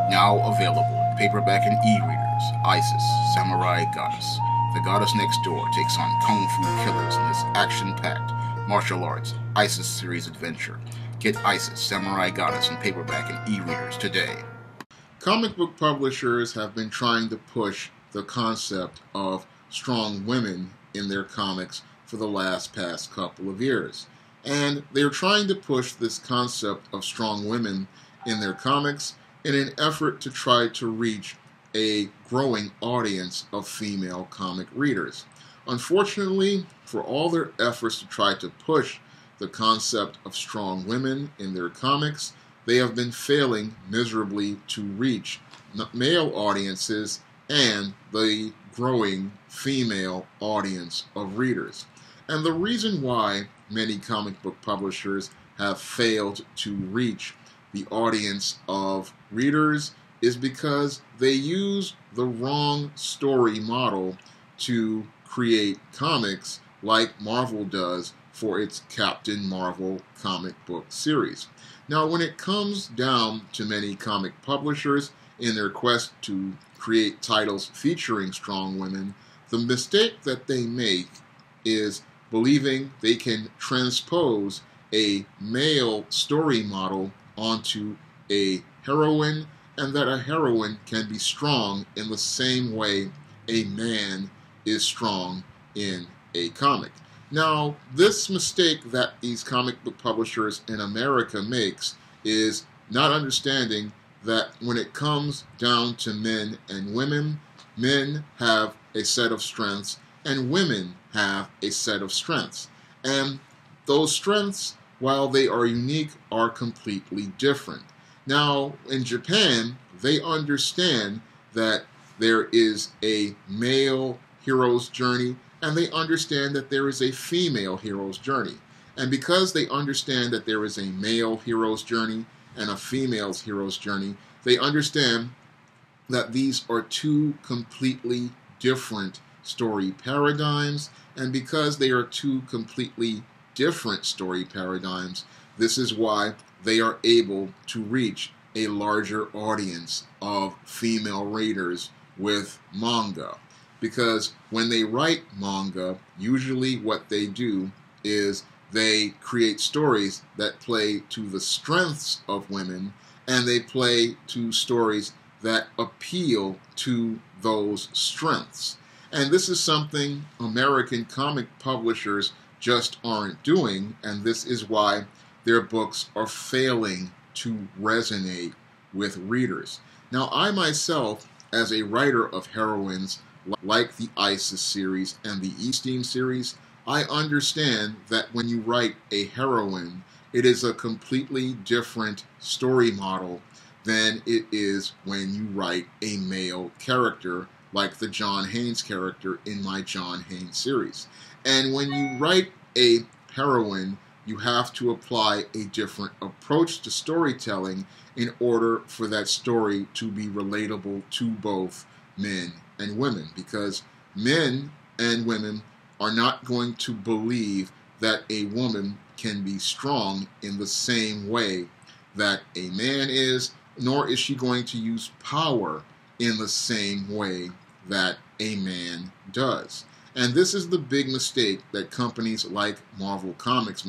Now available in paperback and e-readers, Isis, Samurai Goddess. The goddess next door takes on kung fu killers in this action-packed martial arts Isis series adventure. Get Isis, Samurai Goddess in paperback and e-readers today. Comic book publishers have been trying to push the concept of strong women in their comics for the past couple of years. And they're trying to push this concept of strong women in their comics in an effort to try to reach a growing audience of female comic readers. Unfortunately, for all their efforts to try to push the concept of strong women in their comics, they have been failing miserably to reach male audiences and the growing female audience of readers. And the reason why many comic book publishers have failed to reach the audience of readers is because they use the wrong story model to create comics like Marvel does for its Captain Marvel comic book series. Now, when it comes down to many comic publishers in their quest to create titles featuring strong women, the mistake that they make is believing they can transpose a male story model onto a heroine, and that a heroine can be strong in the same way a man is strong in a comic. Now, this mistake that these comic book publishers in America makes is not understanding that when it comes down to men and women, men have a set of strengths and women have a set of strengths. And those strengths, while they are unique, are completely different. Now, in Japan, they understand that there is a male hero's journey, and they understand that there is a female hero's journey. And because they understand that there is a male hero's journey and a female's hero's journey, they understand that these are two completely different story paradigms, and because they are two completely different story paradigms, this is why they are able to reach a larger audience of female readers with manga. Because when they write manga, usually what they do is they create stories that play to the strengths of women, and they play to stories that appeal to those strengths. And this is something American comic publishers just aren't doing, and this is why their books are failing to resonate with readers. Now, I myself, as a writer of heroines like the Isis series and the E-Steam series, I understand that when you write a heroine, it is a completely different story model than it is when you write a male character like the John Haynes character in my John Haynes series. And when you write a heroine, you have to apply a different approach to storytelling in order for that story to be relatable to both men and women, because men and women are not going to believe that a woman can be strong in the same way that a man is, nor is she going to use power in the same way that a man does. And this is the big mistake that companies like Marvel Comics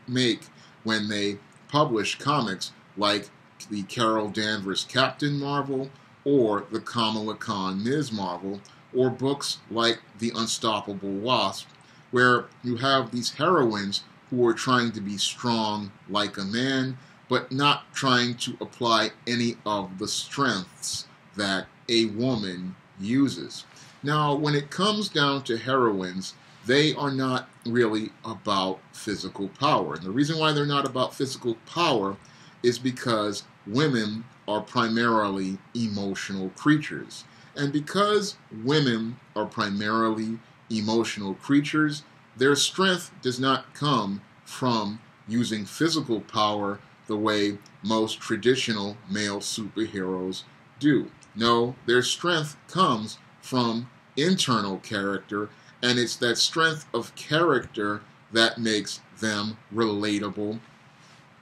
make when they publish comics like the Carol Danvers Captain Marvel or the Kamala Khan Ms. Marvel, or books like The Unstoppable Wasp, where you have these heroines who are trying to be strong like a man, but not trying to apply any of the strengths that a woman uses. Now, when it comes down to heroines, they are not really about physical power. And the reason why they're not about physical power is because women are primarily emotional creatures. And because women are primarily emotional creatures, their strength does not come from using physical power the way most traditional male superheroes do. No, their strength comes from internal character, and it's that strength of character that makes them relatable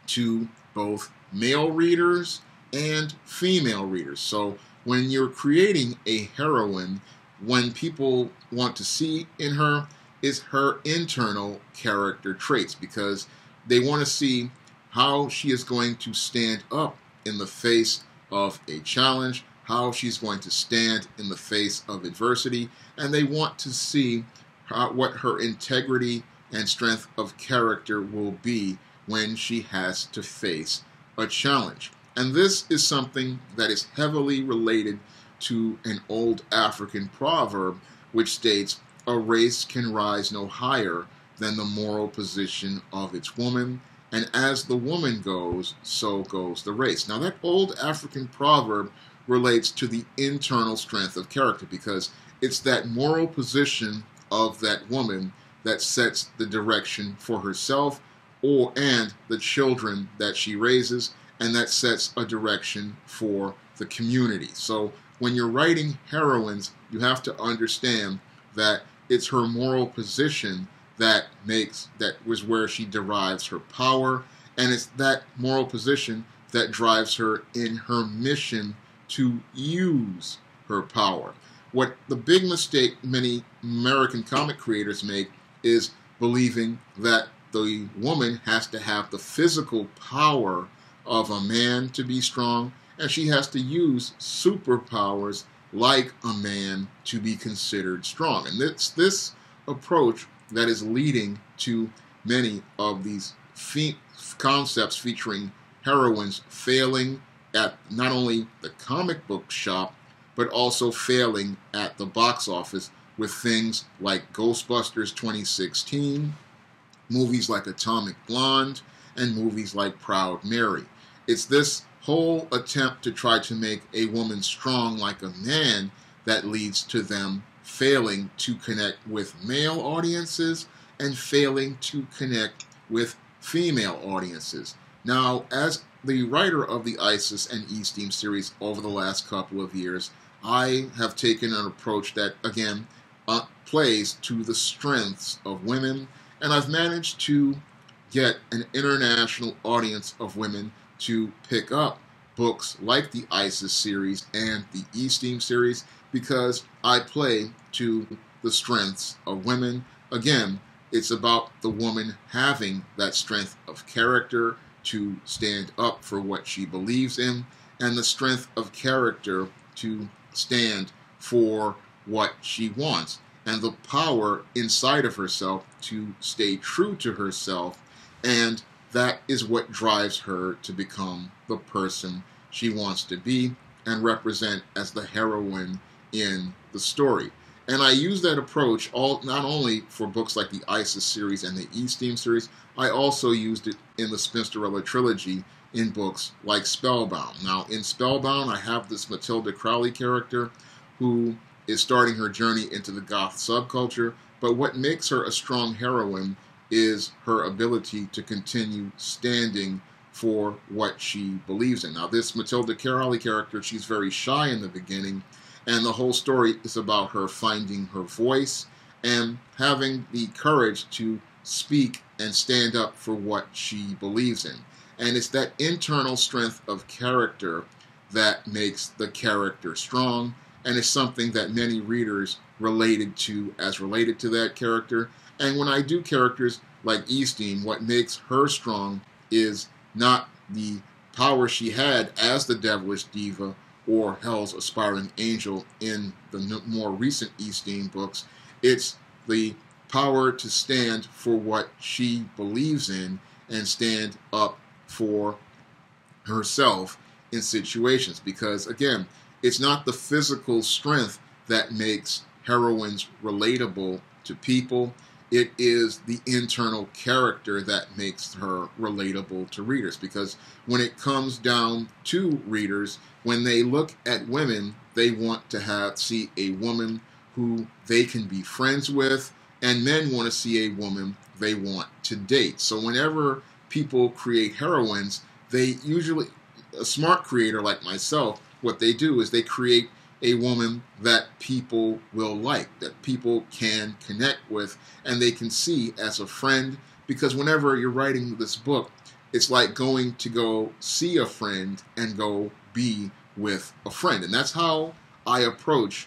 to both male readers and female readers. So when you're creating a heroine, when people want to see in her is her internal character traits, because they want to see how she is going to stand up in the face of a challenge, how she's going to stand in the face of adversity, and they want to see what her integrity and strength of character will be when she has to face a challenge. And this is something that is heavily related to an old African proverb which states, "A race can rise no higher than the moral position of its woman, and as the woman goes, so goes the race." Now, that old African proverb relates to the internal strength of character, because it's that moral position of that woman that sets the direction for herself and the children that she raises, and that sets a direction for the community. So when you're writing heroines, you have to understand that it's her moral position that was where she derives her power, and it's that moral position that drives her in her mission to use her power. What the big mistake many American comic creators make is believing that the woman has to have the physical power of a man to be strong, and she has to use superpowers like a man to be considered strong. And it's this approach that is leading to many of these concepts featuring heroines failing at not only the comic book shop, but also failing at the box office with things like Ghostbusters 2016, movies like Atomic Blonde, and movies like Proud Mary. It's this whole attempt to try to make a woman strong like a man that leads to them failing to connect with male audiences and failing to connect with female audiences. Now, as the writer of the ISIS and E-Steam series over the last couple of years, I have taken an approach that, again, plays to the strengths of women, and I've managed to get an international audience of women to pick up books like the ISIS series and the E-Steam series, because I play to the strengths of women. Again, it's about the woman having that strength of character to stand up for what she believes in, and the strength of character to stand for what she wants, and the power inside of herself to stay true to herself, and that is what drives her to become the person she wants to be and represent as the heroine in the story. And I use that approach not only for books like the ISIS series and the E-Steam series, I also used it in the Spinsterella trilogy in books like Spellbound. Now, in Spellbound, I have this Matilda Crowley character who is starting her journey into the goth subculture, but what makes her a strong heroine is her ability to continue standing for what she believes in. Now, this Matilda Crowley character, she's very shy in the beginning, and the whole story is about her finding her voice and having the courage to speak and stand up for what she believes in. And it's that internal strength of character that makes the character strong, and it's something that many readers related to that character. And when I do characters like E-Steam, what makes her strong is not the power she had as the devilish diva or Hell's aspiring angel in the more recent E-Steam books. It's the power to stand for what she believes in and stand up for herself in situations. Because, again, it's not the physical strength that makes heroines relatable to people. It is the internal character that makes her relatable to readers. Because when it comes down to readers, when they look at women, they want to see a woman who they can be friends with, and men want to see a woman they want to date. So whenever people create heroines, they usually, a smart creator like myself, what they do is they create a woman that people will like, that people can connect with, and they can see as a friend. Because whenever you're writing this book, it's like going to go see a friend and go be with a friend. And that's how I approach,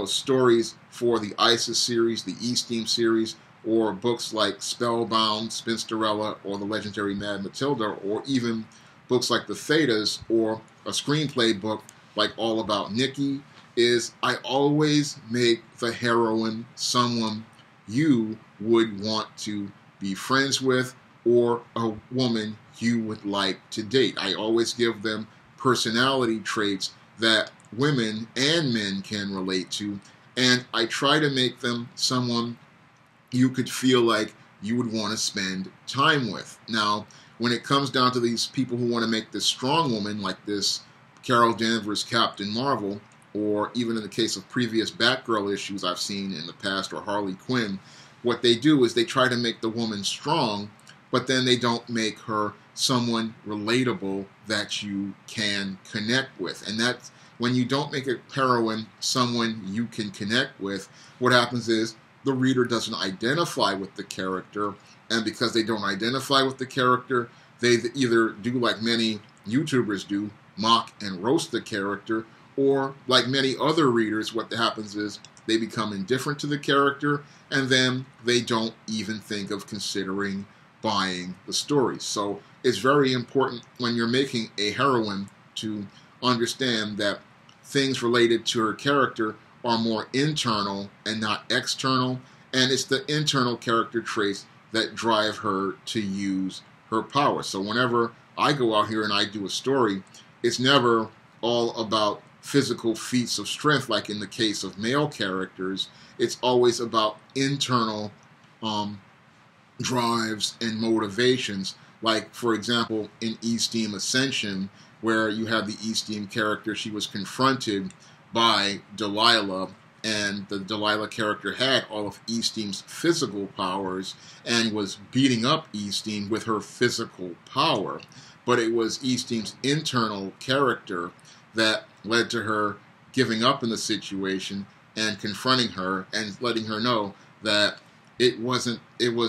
stories for the ISIS series, the E-Steam series, or books like Spellbound, Spinsterella, or The Legendary Mad Matilda, or even books like The Thetas, or a screenplay book like All About Nikki, is I always make the heroine someone you would want to be friends with, or a woman you would like to date. I always give them personality traits that women and men can relate to, and I try to make them someone you could feel like you would want to spend time with. Now, when it comes down to these people who want to make this strong woman, like this Carol Danvers Captain Marvel, or even in the case of previous Batgirl issues I've seen in the past, or Harley Quinn, what they do is they try to make the woman strong, but then they don't make her someone relatable that you can connect with. And that's when you don't make a heroine someone you can connect with, what happens is the reader doesn't identify with the character, and because they don't identify with the character, they either do like many YouTubers do, mock and roast the character, or like many other readers, what happens is they become indifferent to the character, and then they don't even think of considering buying the story. So it's very important when you're making a heroine to understand that things related to her character are more internal and not external, and it's the internal character traits that drive her to use her power. So whenever I go out here and I do a story, it's never all about physical feats of strength like in the case of male characters. It's always about internal drives and motivations. Like, for example, in E-Steam Ascension, where you have the E-Steam character, she was confronted by Delilah, and the Delilah character had all of E-Steam's physical powers and was beating up E-Steam with her physical power. But it was E-Steam's internal character that led to her giving up in the situation and confronting her and letting her know that it was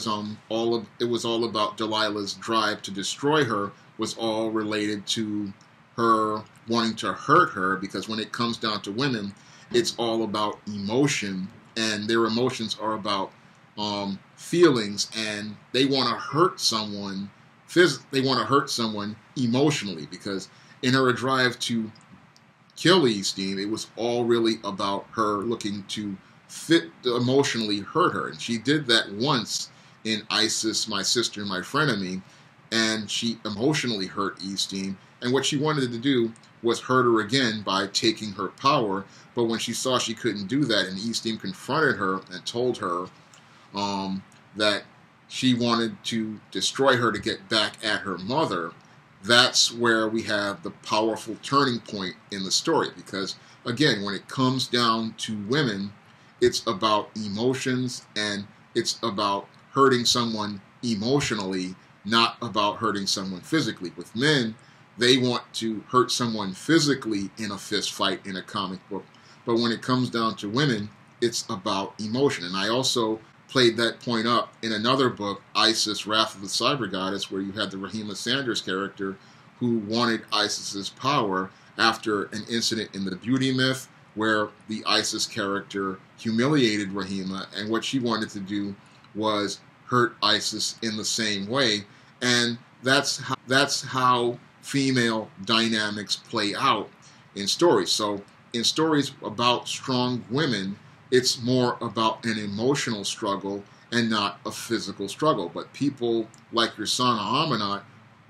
all about Delilah's drive to destroy her, was all related to her wanting to hurt her, because when it comes down to women, it's all about emotion, and their emotions are about feelings, and they want to hurt someone they want to hurt someone emotionally, because in her drive to kill E-Steam, it was all really about her looking to emotionally hurt her. And she did that once in ISIS, My Sister, My Frenemy, and she emotionally hurt E-Steam. And what she wanted to do was hurt her again by taking her power. But when she saw she couldn't do that, and E-Steam confronted her and told her that she wanted to destroy her to get back at her mother, that's where we have the powerful turning point in the story. Because, again, when it comes down to women, it's about emotions, and it's about hurting someone emotionally, not about hurting someone physically. With men, they want to hurt someone physically in a fist fight in a comic book. But when it comes down to women, it's about emotion. And I also played that point up in another book, Isis, Wrath of the Cyber Goddess, where you had the Rahima Sanders character who wanted Isis's power after an incident in the Beauty Myth where the Isis character humiliated Rahima, and what she wanted to do was hurt Isis in the same way. And that's how female dynamics play out in stories. So in stories about strong women, it's more about an emotional struggle and not a physical struggle. But people like Ursana Amanat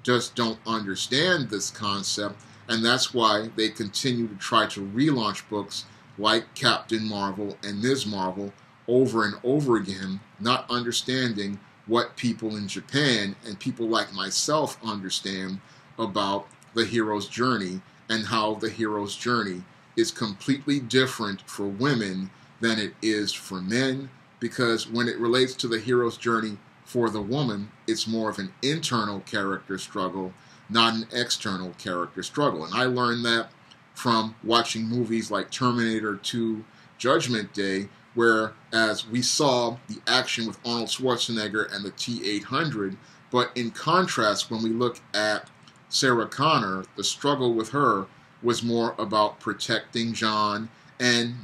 just don't understand this concept, and that's why they continue to try to relaunch books like Captain Marvel and Ms. Marvel over and over again, not understanding what people in Japan and people like myself understand about the hero's journey, and how the hero's journey is completely different for women than it is for men, because when it relates to the hero's journey for the woman, it's more of an internal character struggle, not an external character struggle. And I learned that from watching movies like Terminator 2, Judgment Day, where as we saw the action with Arnold Schwarzenegger and the T-800, but in contrast, when we look at Sarah Connor, the struggle with her was more about protecting John and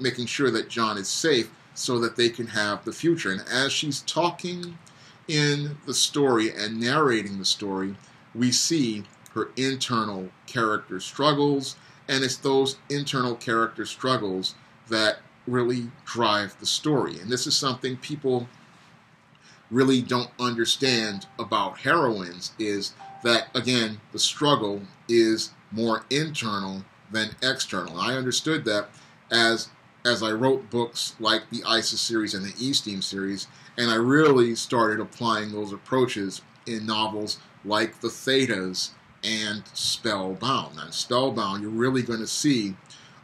making sure that John is safe so that they can have the future. And as she's talking in the story and narrating the story, we see her internal character struggles, and it's those internal character struggles that really drive the story. And this is something people really don't understand about Heroines, is that, again, the struggle is more internal than external. I understood that as I wrote books like the ISIS series and the E-Steam series, and I really started applying those approaches in novels like The Thetas and Spellbound. And Spellbound, you're really going to see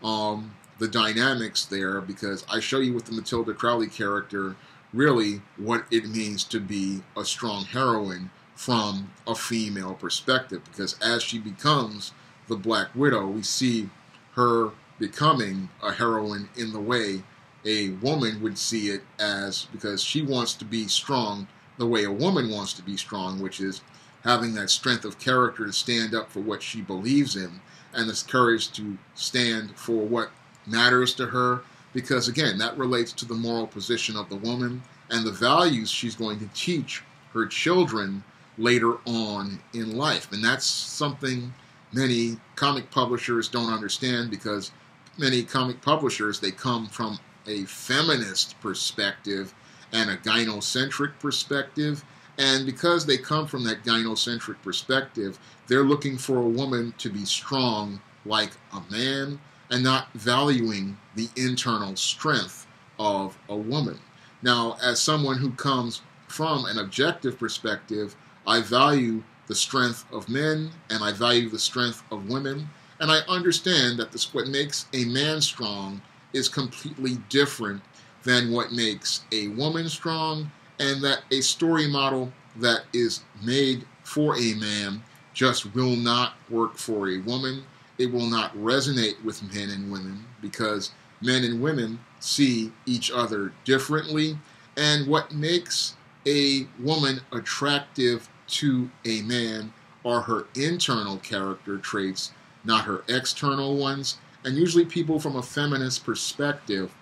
the dynamics there, because I show you with the Matilda Crowley character really what it means to be a strong heroine from a female perspective, because as she becomes the Black Widow, we see her becoming a heroine in the way a woman would see it as, because she wants to be strong the way a woman wants to be strong, which is having that strength of character to stand up for what she believes in, and this courage to stand for what matters to her, because again, that relates to the moral position of the woman and the values she's going to teach her children later on in life. And that's something many comic publishers don't understand, because many comic publishers, they come from a feminist perspective and a gynocentric perspective, and because they come from that gynocentric perspective, they're looking for a woman to be strong like a man and not valuing the internal strength of a woman. Now, as someone who comes from an objective perspective, I value the strength of men and I value the strength of women, and I understand that what makes a man strong is completely different than what makes a woman strong, and that a story model that is made for a man just will not work for a woman. It will not resonate with men and women, because men and women see each other differently, and what makes a woman attractive to a man are her internal character traits, not her external ones. And usually people from a feminist perspective,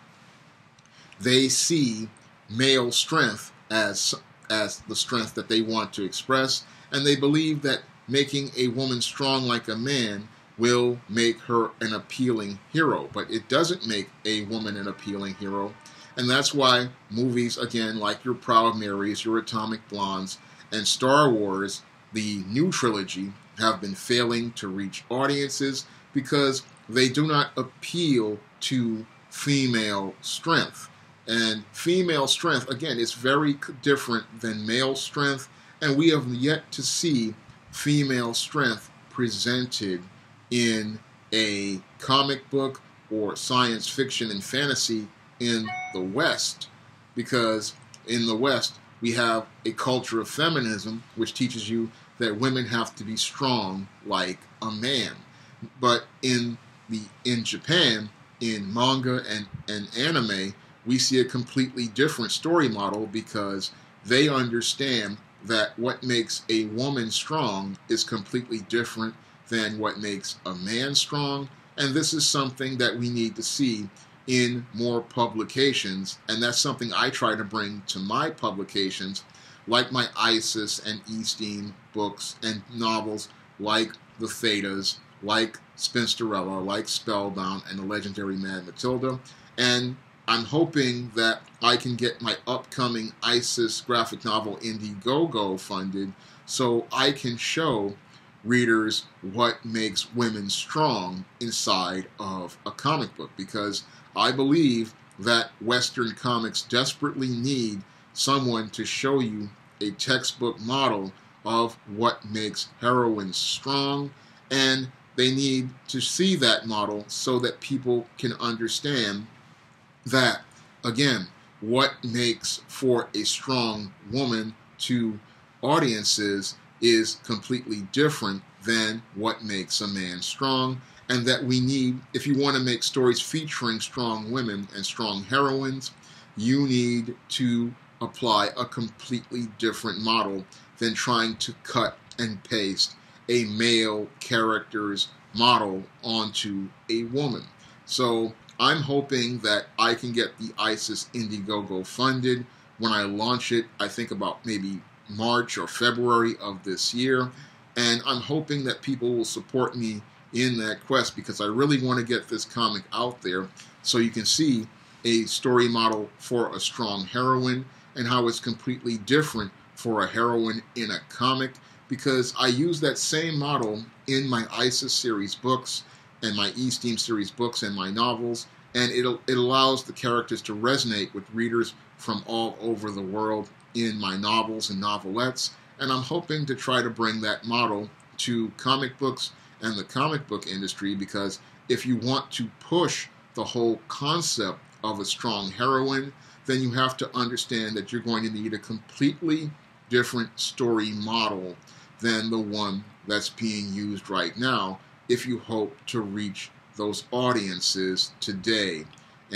they see male strength as the strength that they want to express, and they believe that making a woman strong like a man will make her an appealing hero. But it doesn't make a woman an appealing hero, and that's why movies, again, like your Proud Marys, your Atomic Blondes, and Star Wars, the new trilogy, have been failing to reach audiences, because they do not appeal to female strength. And female strength, again, is very different than male strength, and we have yet to see female strength presented in a comic book or science fiction and fantasy in the West, because in the West we have a culture of feminism which teaches you that women have to be strong like a man. But in Japan, in manga and anime, we see a completely different story model, because they understand that what makes a woman strong is completely different than what makes a man strong. And this is something that we need to see in more publications, and that's something I try to bring to my publications, like my ISIS and E-Steam books and novels, like The Thetas, like Spinsterella, like Spellbound, and The Legendary Mad Matilda. And I'm hoping that I can get my upcoming ISIS graphic novel Indiegogo funded, so I can show readers what makes women strong inside of a comic book, because I believe that Western comics desperately need someone to show you a textbook model of what makes heroines strong, and they need to see that model so that people can understand that, again, what makes for a strong woman to audiences is completely different than what makes a man strong, and that we need, if you want to make stories featuring strong women and strong heroines, you need to apply a completely different model than trying to cut and paste a male character's model onto a woman. So I'm hoping that I can get the ISIS Indiegogo funded when I launch it, I think about maybe March or February of this year. And I'm hoping that people will support me in that quest because I really want to get this comic out there so you can see a story model for a strong heroine and how it's completely different for a heroine in a comic, because I use that same model in my ISIS series books and my E-Steam series books and my novels, and it allows the characters to resonate with readers from all over the world in my novels and novelettes, and I'm hoping to try to bring that model to comic books and the comic book industry, because if you want to push the whole concept of a strong heroine, then you have to understand that you're going to need a completely different story model than the one that's being used right now if you hope to reach those audiences today.